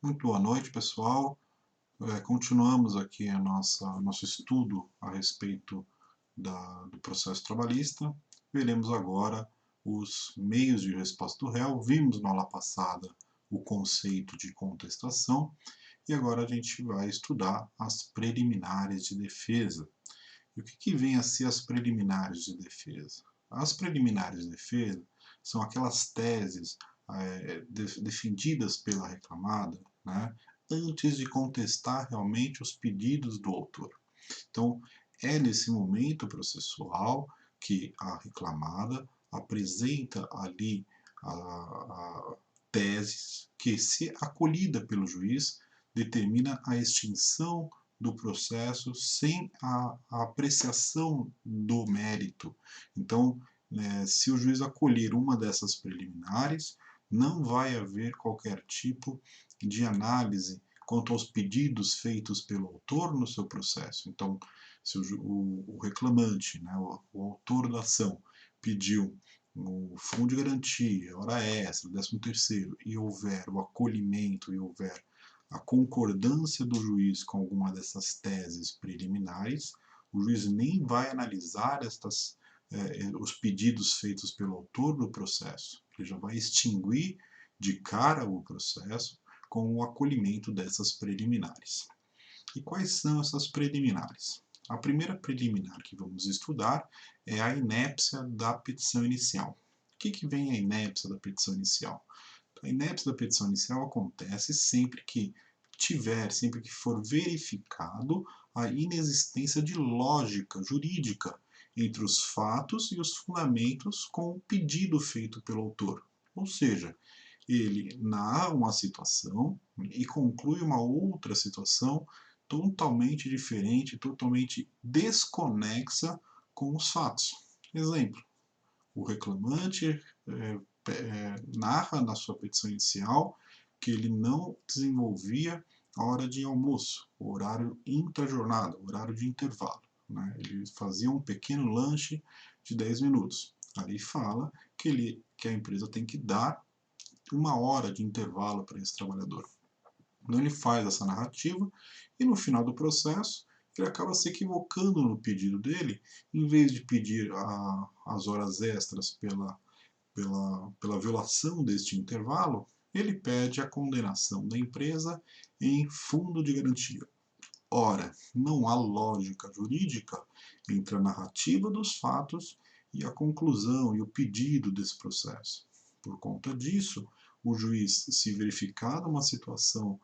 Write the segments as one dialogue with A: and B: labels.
A: Muito boa noite, pessoal. Continuamos aqui nosso estudo a respeito do processo trabalhista. Veremos agora os meios de resposta do réu. Vimos na aula passada o conceito de contestação e agora a gente vai estudar as preliminares de defesa. E o que vem a ser as preliminares de defesa? As preliminares de defesa são aquelas teses defendidas pela reclamada, né, antes de contestar realmente os pedidos do autor. Então, é nesse momento processual que a reclamada apresenta ali a teses que, se acolhida pelo juiz, determina a extinção do processo sem a apreciação do mérito. Então, se o juiz acolher uma dessas preliminares, não vai haver qualquer tipo de análise quanto aos pedidos feitos pelo autor no seu processo. Então, se o reclamante, né, o autor da ação, pediu o fundo de garantia, hora extra, 13º, e houver o acolhimento e houver a concordância do juiz com alguma dessas teses preliminares, o juiz nem vai analisar os pedidos feitos pelo autor do processo. Ele já vai extinguir de cara o processo com o acolhimento dessas preliminares. E quais são essas preliminares? A primeira preliminar que vamos estudar é a inépcia da petição inicial. O que vem a inépcia da petição inicial? A inépcia da petição inicial acontece sempre que for verificado a inexistência de lógica jurídica entre os fatos e os fundamentos com o pedido feito pelo autor. Ou seja, ele narra uma situação e conclui uma outra situação totalmente diferente, totalmente desconexa com os fatos. Exemplo, o reclamante narra na sua petição inicial que ele não desenvolvia a hora de almoço, o horário intrajornada, o horário de intervalo. Né? Ele fazia um pequeno lanche de 10 minutos. Ali fala que a empresa tem que dar 1 hora de intervalo para esse trabalhador. Então ele faz essa narrativa e no final do processo ele acaba se equivocando no pedido dele. Em vez de pedir as horas extras pela violação deste intervalo, ele pede a condenação da empresa em fundo de garantia. Ora, não há lógica jurídica entre a narrativa dos fatos e a conclusão e o pedido desse processo. Por conta disso, o juiz, se verificada uma situação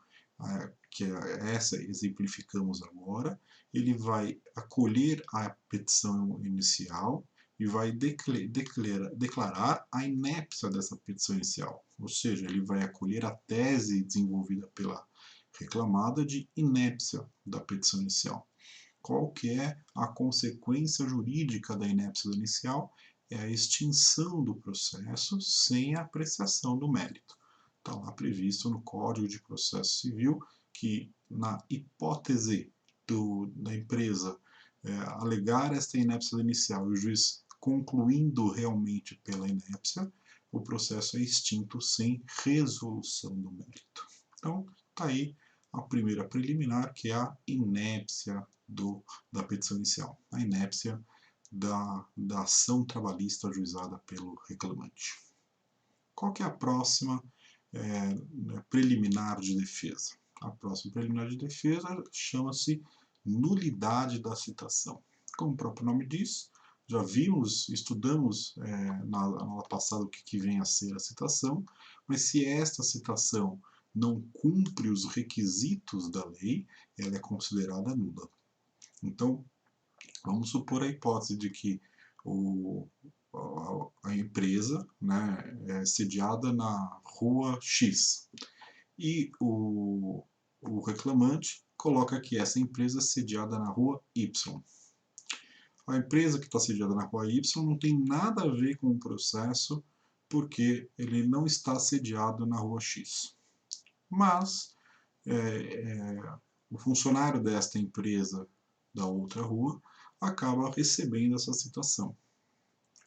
A: que é essa exemplificamos agora, ele vai acolher a petição inicial e vai declarar a inépcia dessa petição inicial. Ou seja, ele vai acolher a tese desenvolvida pela reclamada de inépcia da petição inicial. Qual que é a consequência jurídica da inépcia inicial? É a extinção do processo sem a apreciação do mérito. Está lá previsto no Código de Processo Civil que, na hipótese da empresa alegar esta inépcia inicial e o juiz concluindo realmente pela inépcia, o processo é extinto sem resolução do mérito. Então, está aí a primeira preliminar, que é a inépcia da petição inicial, a inépcia da ação trabalhista ajuizada pelo reclamante. Qual que é a próxima preliminar de defesa? A próxima preliminar de defesa chama-se nulidade da citação. Como o próprio nome diz, já estudamos na aula passada o que vem a ser a citação, mas se esta citação não cumpre os requisitos da lei, ela é considerada nula. Então, vamos supor a hipótese de que a empresa, né, é sediada na rua X e o reclamante coloca que essa empresa é sediada na rua Y. A empresa que está sediada na rua Y não tem nada a ver com o processo porque ele não está sediado na rua X. Mas o funcionário desta empresa da outra rua acaba recebendo essa citação.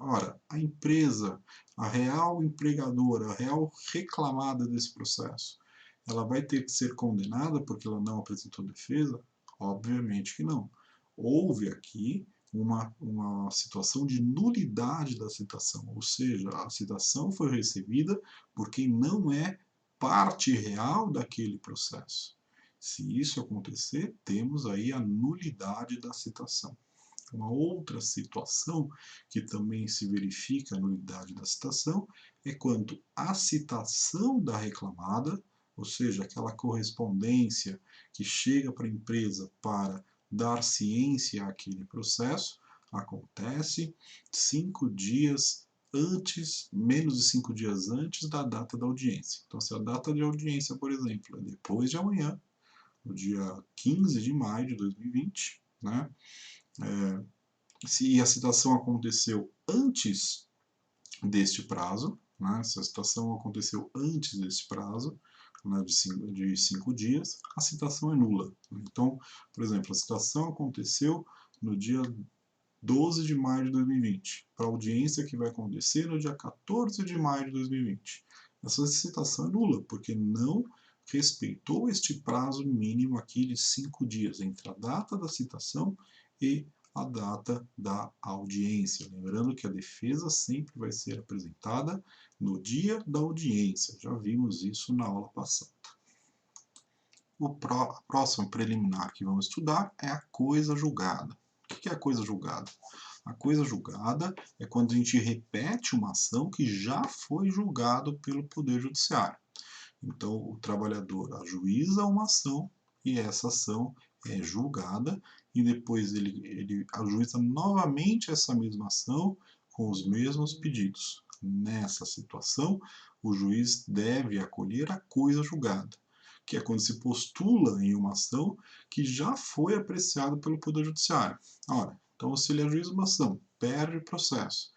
A: Ora, a empresa, a real empregadora, a real reclamada desse processo, ela vai ter que ser condenada porque ela não apresentou defesa? Obviamente que não. Houve aqui uma situação de nulidade da citação, ou seja, a citação foi recebida por quem não é parte real daquele processo. Se isso acontecer, temos aí a nulidade da citação. Uma outra situação que também se verifica a nulidade da citação é quando a citação da reclamada, ou seja, aquela correspondência que chega para a empresa para dar ciência àquele processo, acontece 5 dias antes, menos de 5 dias antes da data da audiência. Então, se a data de audiência, por exemplo, é depois de amanhã, no dia 15 de maio de 2020, né? Se a citação aconteceu antes deste prazo, né? Se a citação aconteceu antes deste prazo, né, de 5 dias, a citação é nula. Então, por exemplo, a citação aconteceu no dia 12 de maio de 2020, para a audiência que vai acontecer no dia 14 de maio de 2020. Essa citação é nula, porque não respeitou este prazo mínimo aqui de 5 dias entre a data da citação e a data da audiência. Lembrando que a defesa sempre vai ser apresentada no dia da audiência. Já vimos isso na aula passada. A próxima preliminar que vamos estudar é a coisa julgada. O que é a coisa julgada? A coisa julgada é quando a gente repete uma ação que já foi julgada pelo Poder Judiciário. Então, o trabalhador ajuiza uma ação e essa ação é julgada e depois ele ajuiza novamente essa mesma ação com os mesmos pedidos. Nessa situação, o juiz deve acolher a coisa julgada, que é quando se postula em uma ação que já foi apreciada pelo Poder Judiciário. Ora, então se ele ajuiza uma ação, perde o processo,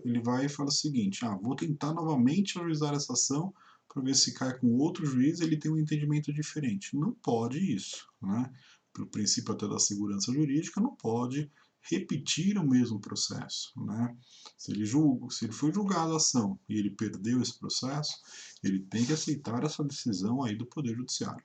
A: ele vai e fala o seguinte, vou tentar novamente ajuizar essa ação para ver se cai com outro juiz e ele tem um entendimento diferente. Não pode isso, né? Pelo princípio até da segurança jurídica, não pode repetir o mesmo processo, né? Se ele foi julgado a ação e ele perdeu esse processo, ele tem que aceitar essa decisão aí do Poder Judiciário.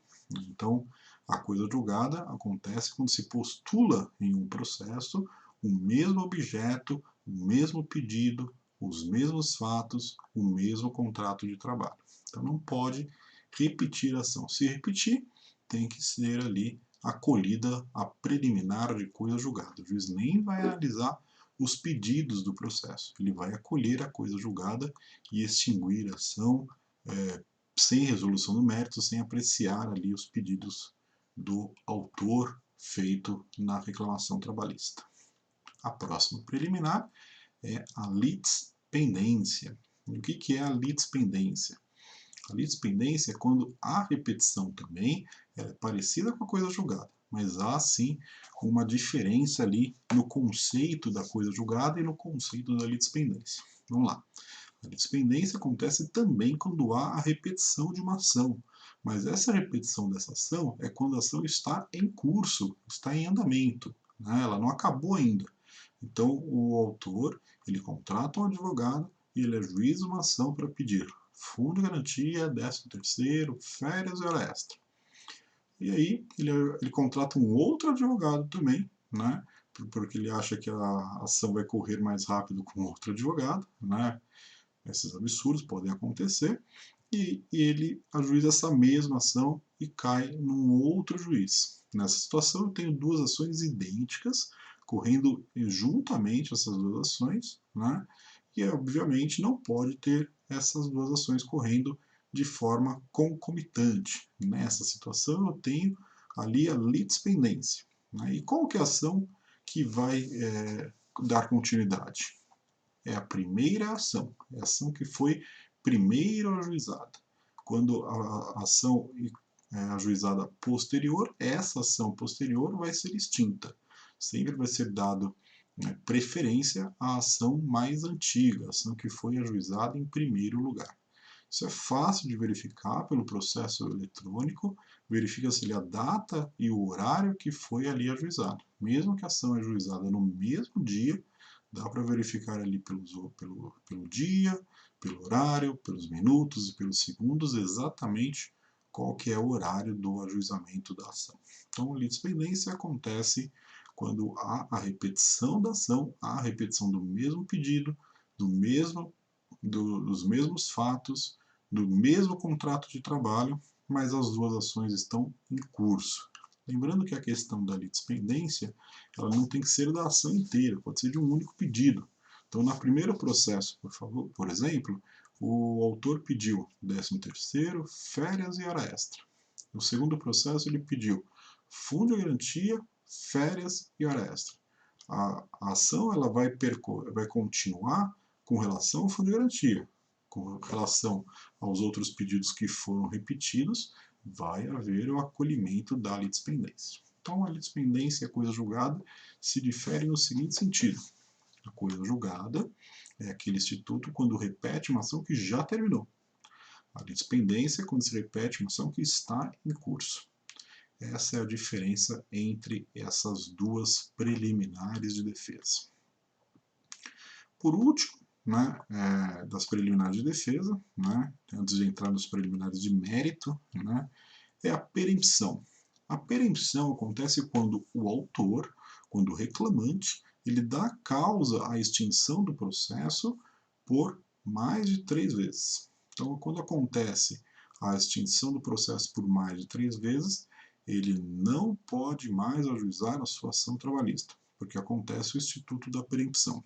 A: Então, a coisa julgada acontece quando se postula em um processo o mesmo objeto, o mesmo pedido, os mesmos fatos, o mesmo contrato de trabalho. Então não pode repetir a ação. Se repetir, tem que ser ali acolhida a preliminar de coisa julgada. O juiz nem vai analisar os pedidos do processo. Ele vai acolher a coisa julgada e extinguir a ação sem resolução do mérito, sem apreciar ali os pedidos do autor feito na reclamação trabalhista. A próxima preliminar é a litispendência. E o que é a litispendência? A litispendência é quando a repetição também é parecida com a coisa julgada, mas há sim uma diferença ali no conceito da coisa julgada e no conceito da litispendência. Vamos lá. A litispendência acontece também quando há a repetição de uma ação, mas essa repetição dessa ação é quando a ação está em curso, está em andamento, né? Ela não acabou ainda. Então o autor ele contrata um advogado e ele ajuiza uma ação para pedir fundo de garantia, 13º, férias e hora extra. E aí ele contrata um outro advogado também, né? Porque ele acha que a ação vai correr mais rápido com outro advogado, né? Esses absurdos podem acontecer. E ele ajuiza essa mesma ação e cai num outro juiz. Nessa situação, eu tenho duas ações idênticas, correndo juntamente essas duas ações, né? E obviamente não pode ter essas duas ações correndo de forma concomitante. Nessa situação, eu tenho ali a litispendência. Né? E qual que é a ação que vai dar continuidade? É a primeira ação, é a ação que foi primeiro ajuizada. Quando a ação é ajuizada posterior, essa ação posterior vai ser extinta. Sempre vai ser dado preferência à ação mais antiga, a ação que foi ajuizada em primeiro lugar. Isso é fácil de verificar pelo processo eletrônico, verifica-se a data e o horário que foi ali ajuizado. Mesmo que a ação é ajuizada no mesmo dia, dá para verificar ali pelo dia, pelo horário, pelos minutos e pelos segundos exatamente qual que é o horário do ajuizamento da ação. Então, a litispendência acontece quando há a repetição da ação, há a repetição do mesmo pedido, dos mesmos fatos, do mesmo contrato de trabalho, mas as duas ações estão em curso. Lembrando que a questão da litispendência, ela não tem que ser da ação inteira, pode ser de um único pedido. Então, no primeiro processo, por exemplo, o autor pediu 13º, férias e hora extra. No segundo processo, ele pediu fundo de garantia, férias e hora extra. A ação ela vai continuar com relação ao fundo de garantia. Com relação aos outros pedidos que foram repetidos, vai haver o acolhimento da litispendência. Então, a litispendência e a coisa julgada se diferem no seguinte sentido. A coisa julgada é aquele instituto quando repete uma ação que já terminou. A litispendência é quando se repete uma ação que está em curso. Essa é a diferença entre essas duas preliminares de defesa. Por último, das preliminares de defesa, antes de entrar nos preliminares de mérito, é a perempção. A perempção acontece quando o autor, quando o reclamante, ele dá causa à extinção do processo por mais de 3 vezes. Então, quando acontece a extinção do processo por mais de 3 vezes, ele não pode mais ajuizar a sua ação trabalhista, porque acontece o instituto da perempção.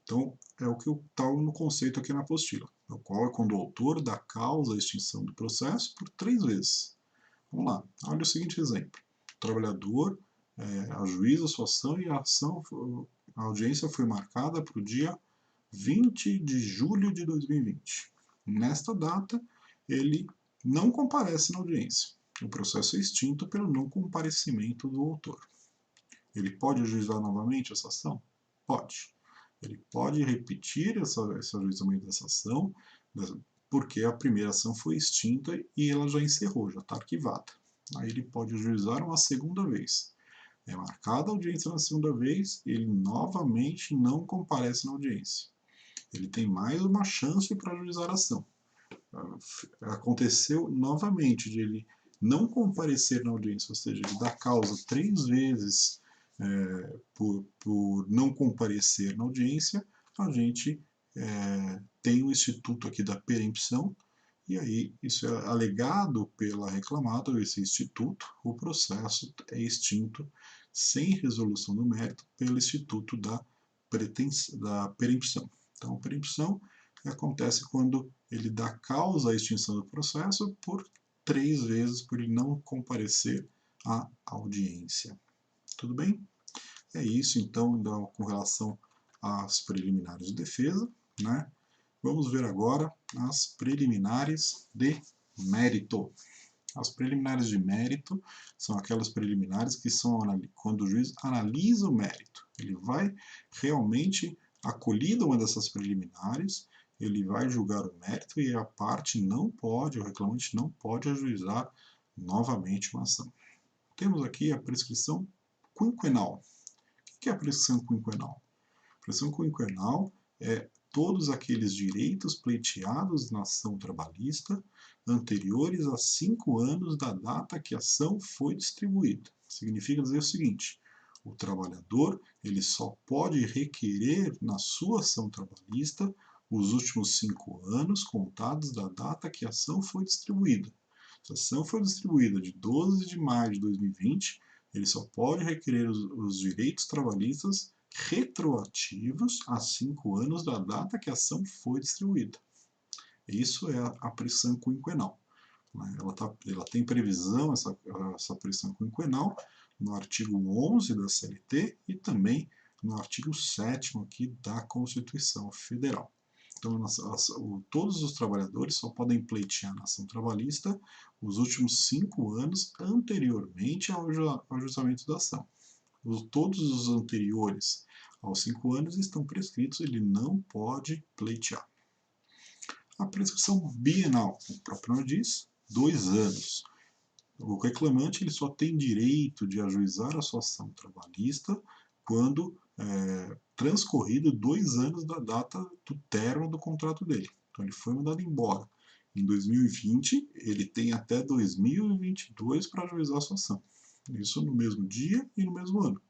A: Então, é o que está no conceito aqui na apostila, o qual é quando o autor dá causa à extinção do processo por 3 vezes. Vamos lá, olha o seguinte exemplo. O trabalhador ajuiza a sua ação e a audiência foi marcada para o dia 20 de julho de 2020. Nesta data, ele não comparece na audiência. O processo é extinto pelo não comparecimento do autor. Ele pode ajuizar novamente essa ação? Pode. Ele pode repetir esse ajuizamento dessa ação, porque a primeira ação foi extinta e ela já encerrou, já está arquivada. Aí ele pode ajuizar uma segunda vez. É marcada a audiência na segunda vez, ele novamente não comparece na audiência. Ele tem mais uma chance para ajuizar a ação. Aconteceu novamente de ele não comparecer na audiência, ou seja, ele dá causa 3 vezes por não comparecer na audiência, a gente tem o instituto aqui da perempção, e aí isso é alegado pela reclamada, esse instituto, o processo é extinto sem resolução do mérito pelo instituto da perempção. Então, a perempção acontece quando ele dá causa à extinção do processo por 3 vezes por ele não comparecer à audiência. Tudo bem? É isso, então, com relação às preliminares de defesa, Vamos ver agora as preliminares de mérito. As preliminares de mérito são aquelas preliminares que são quando o juiz analisa o mérito. Ele vai realmente acolhida uma dessas preliminares, ele vai julgar o mérito e a parte não pode, o reclamante não pode ajuizar novamente uma ação. Temos aqui a prescrição quinquenal. O que é a prescrição quinquenal? A prescrição quinquenal é todos aqueles direitos pleiteados na ação trabalhista anteriores a 5 anos da data que a ação foi distribuída. Significa dizer o seguinte: o trabalhador ele só pode requerer na sua ação trabalhista os últimos 5 anos contados da data que a ação foi distribuída. Se a ação foi distribuída de 12 de maio de 2020, ele só pode requerer os direitos trabalhistas retroativos a 5 anos da data que a ação foi distribuída. Isso é a prescrição quinquenal. Ela tem previsão, essa prescrição quinquenal, no artigo 11 da CLT e também no artigo 7º aqui da Constituição Federal. Então, todos os trabalhadores só podem pleitear na ação trabalhista os últimos 5 anos anteriormente ao ajustamento da ação. Todos os anteriores aos 5 anos estão prescritos, ele não pode pleitear. A prescrição bienal, o próprio nome diz, 2 anos. O reclamante ele só tem direito de ajuizar a sua ação trabalhista quando transcorrido 2 anos da data do término do contrato dele. Então ele foi mandado embora. Em 2020, ele tem até 2022 para ajuizar a sua ação. Isso no mesmo dia e no mesmo ano.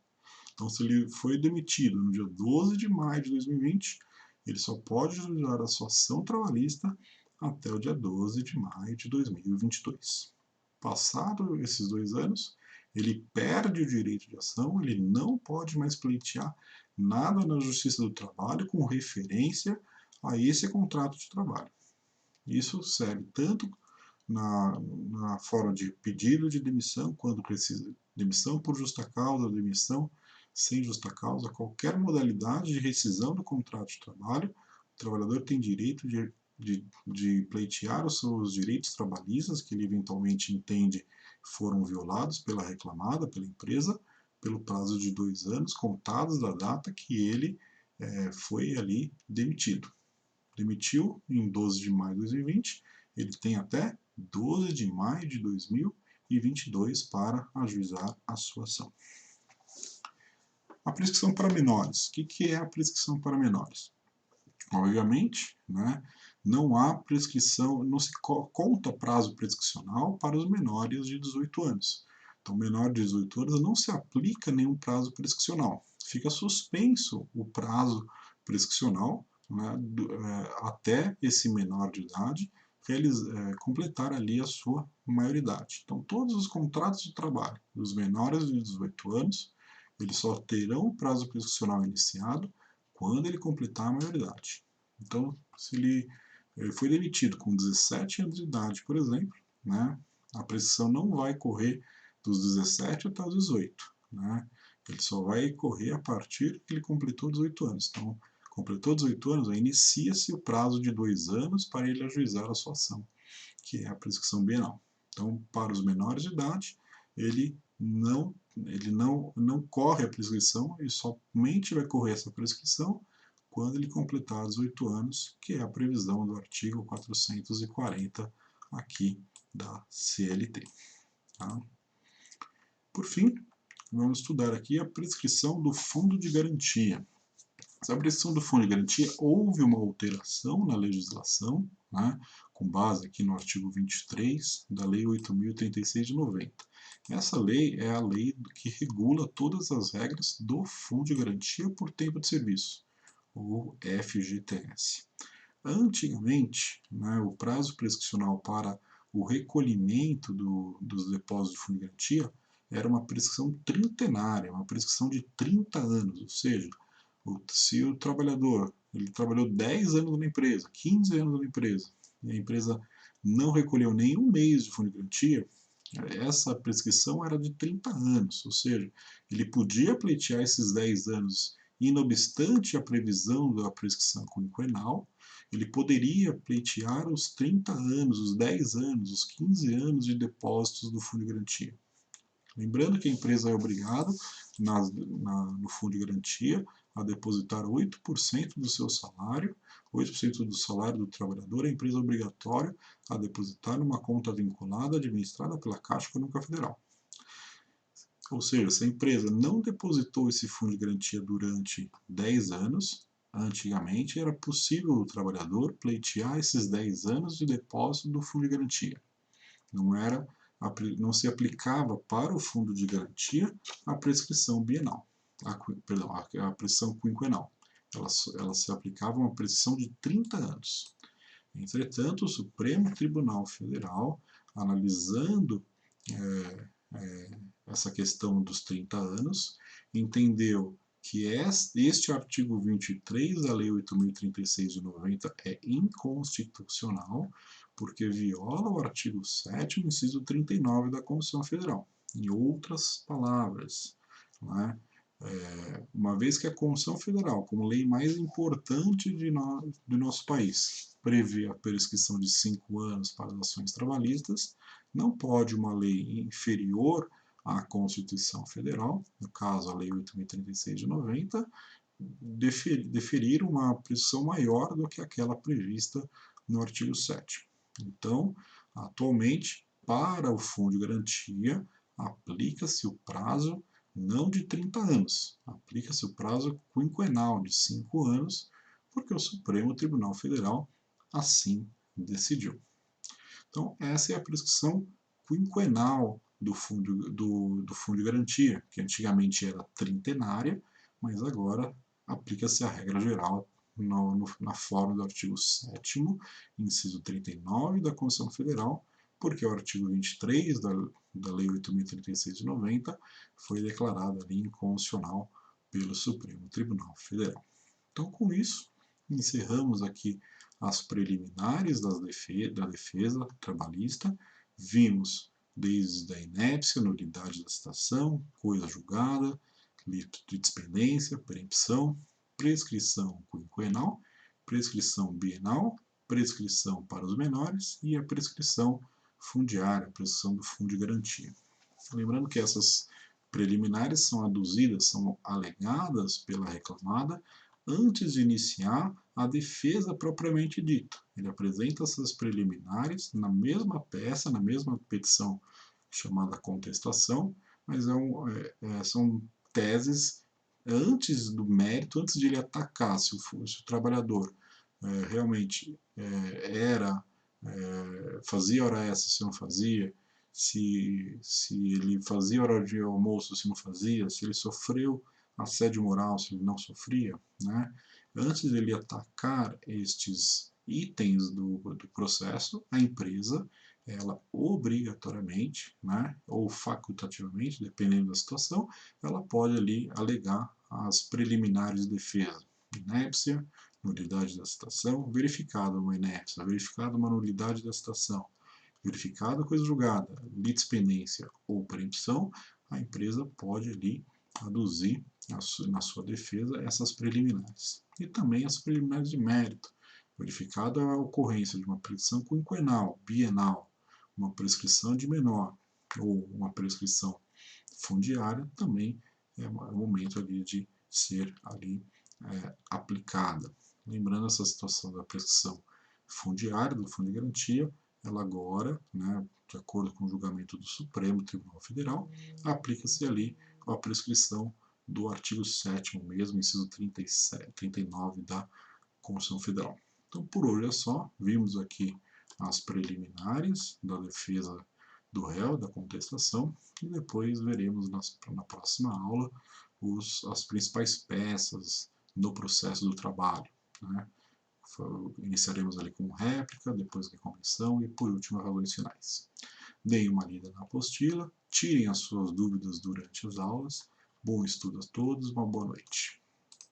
A: Então, se ele foi demitido no dia 12 de maio de 2020, ele só pode ajuizar a sua ação trabalhista até o dia 12 de maio de 2022. Passado esses 2 anos, ele perde o direito de ação, ele não pode mais pleitear nada na Justiça do Trabalho com referência a esse contrato de trabalho. Isso serve tanto na forma de pedido de demissão, quando precisa demissão por justa causa, demissão sem justa causa, qualquer modalidade de rescisão do contrato de trabalho, o trabalhador tem direito de pleitear os seus direitos trabalhistas, que ele eventualmente entende foram violados pela reclamada, pela empresa, pelo prazo de 2 anos, contados da data que ele foi ali demitido. Demitiu em 12 de maio de 2020, ele tem até 12 de maio de 2022 para ajuizar a sua ação. A prescrição para menores. O que é a prescrição para menores? Obviamente, né, não há prescrição, não se conta prazo prescricional para os menores de 18 anos. Então, menor de 18 anos não se aplica nenhum prazo prescricional. Fica suspenso o prazo prescricional, né, até esse menor de idade completar ali a sua maioridade. Então, todos os contratos de trabalho dos menores de 18 anos, eles só terão o prazo prescricional iniciado quando ele completar a maioridade. Então, se ele foi demitido com 17 anos de idade, por exemplo, né, a prescrição não vai correr dos 17 até os 18. Né, ele só vai correr a partir que ele completou 18 anos. Então, completou 18 anos, inicia-se o prazo de 2 anos para ele ajuizar a sua ação, que é a prescrição bienal. Então, para os menores de idade, ele não corre a prescrição, ele somente vai correr essa prescrição quando ele completar 18 anos, que é a previsão do artigo 440 aqui da CLT. Tá? Por fim, vamos estudar aqui a prescrição do fundo de garantia. Essa prescrição do fundo de garantia, houve uma alteração na legislação, né, com base aqui no artigo 23 da Lei 8.036 de 90. Essa lei é a lei que regula todas as regras do Fundo de Garantia por Tempo de Serviço, o FGTS. Antigamente, né, o prazo prescricional para o recolhimento dos depósitos de fundo de garantia era uma prescrição trintenária, uma prescrição de 30 anos, ou seja, se o trabalhador ele trabalhou 10 anos na empresa, 15 anos na empresa, e a empresa não recolheu nenhum mês de fundo de garantia, essa prescrição era de 30 anos, ou seja, ele podia pleitear esses 10 anos, e não obstante a previsão da prescrição quinquenal, ele poderia pleitear os 30 anos, os 10 anos, os 15 anos de depósitos do fundo de garantia. Lembrando que a empresa é obrigada, no fundo de garantia, a depositar 8% do seu salário, 8% do salário do trabalhador, a empresa é obrigatória a depositar numa conta vinculada administrada pela Caixa Econômica Federal. Ou seja, se a empresa não depositou esse fundo de garantia durante 10 anos, antigamente era possível o trabalhador pleitear esses 10 anos de depósito do fundo de garantia. Não se aplicava para o fundo de garantia a prescrição bienal, a prescrição quinquenal. Ela se aplicava a uma prescrição de 30 anos. Entretanto, o Supremo Tribunal Federal, analisando essa questão dos 30 anos, entendeu que este artigo 23 da Lei 8.036 de 90 é inconstitucional, porque viola o artigo 7º, inciso 39 da Constituição Federal. Em outras palavras, né, uma vez que a Constituição Federal, como lei mais importante do nosso país, prevê a prescrição de 5 anos para as ações trabalhistas, não pode uma lei inferior à Constituição Federal, no caso a Lei 8.036 de 90, deferir uma prescrição maior do que aquela prevista no artigo 7º. Então, atualmente, para o fundo de garantia, aplica-se o prazo não de 30 anos, aplica-se o prazo quinquenal de 5 anos, porque o Supremo Tribunal Federal assim decidiu. Então, essa é a prescrição quinquenal do fundo de garantia, que antigamente era trintenária, mas agora aplica-se a regra geral na forma do artigo 7º, inciso 39 da Constituição Federal, porque o artigo 23 da Lei 8.036 de 90 foi declarado ali inconstitucional pelo Supremo Tribunal Federal. Então, com isso, encerramos aqui as preliminares da defesa trabalhista, vimos desde a inépcia, nulidade da citação, coisa julgada, litispendência, preempção, prescrição quinquenal, prescrição bienal, prescrição para os menores e a prescrição fundiária, a prescrição do fundo de garantia. Lembrando que essas preliminares são aduzidas, são alegadas pela reclamada antes de iniciar a defesa propriamente dita. Ele apresenta essas preliminares na mesma peça, na mesma petição chamada contestação, mas são teses antes do mérito, antes de ele atacar se o trabalhador realmente fazia hora extra, se não fazia, se ele fazia hora de almoço, se não fazia, se ele sofreu assédio moral, se ele não sofria, né? Antes de ele atacar estes itens do processo, a empresa, ela obrigatoriamente, né, ou facultativamente, dependendo da situação, ela pode ali alegar as preliminares de defesa, inépcia, nulidade da citação, verificada uma inépcia, verificada uma nulidade da citação, verificada a coisa julgada, litispendência ou preempção, a empresa pode ali aduzir na sua defesa essas preliminares. E também as preliminares de mérito, verificada a ocorrência de uma prescrição quinquenal, bienal, uma prescrição de menor ou uma prescrição fundiária, também é o momento ali de ser ali aplicada. Lembrando essa situação da prescrição fundiária, do fundo de garantia, ela agora, né, de acordo com o julgamento do Supremo Tribunal Federal, aplica-se ali a prescrição do artigo 7º mesmo, inciso 39 da Constituição Federal. Então, por hoje é só. Vimos aqui as preliminares da defesa do réu, da contestação, e depois veremos na próxima aula as principais peças no processo do trabalho, né? Iniciaremos ali com réplica, depois recompensação e por último razões finais. Deem uma lida na apostila, tirem as suas dúvidas durante as aulas. Bom estudo a todos, uma boa noite.